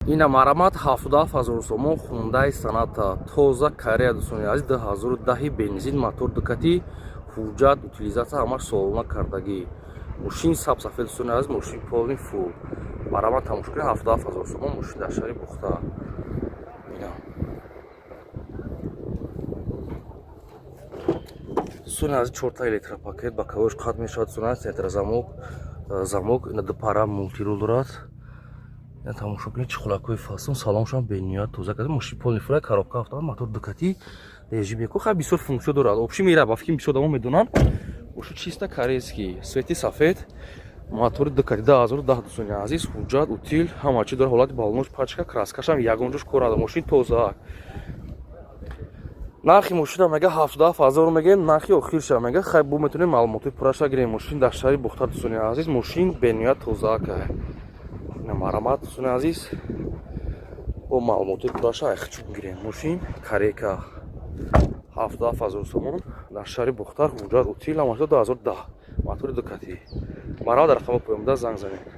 ина марамат 77 000 сомон хундай саната тоза корея дӯстони азиз 2010 бензин мотор дукати ҳуҷҷат утилизатсия ҳамаш солона кардагӣ мошин сабсафед дӯстони азиз мошин полни фул марамат тамошо кунед 77 000 сомон мошин дар шаҳри Бухта ина дӯстони азиз 4 электропакет ба кавош қатъ мешавад дӯстони азиз центр замок ина дупара мултирул дорад. тамошо кунед чиқулакои фасон салоншон бениҳоят тоза карда мошин полни фул коробка автомат мотор дукати режим еку хай бисёр функсия дорад обши мера ба фикри бисёр одамон медонанд мошин чиста корейский свети сафед мотори дукати 2010 дӯстони азиз ҳуҷҷат утил ҳама чи дорад ҳолати балнош пачка краскашам ягонҷош кор надорад мошин тоза нархи мошина мега 77 000 мегем нархи охирша мега хай бу метавонем маълумоти пурраша гирем мошин дар шаҳри Бухта дӯстони азиз мошин бениҳоят тоза кай марамат дӯстони азиз бо маълумоти пурраша айхчун гирем мошин карека 77 000 сомон дар шаҳри Бухтар ҳуҷҷат утил ҳамаша 2010 мотори дукати маро дар рақамо поёмда занг занед.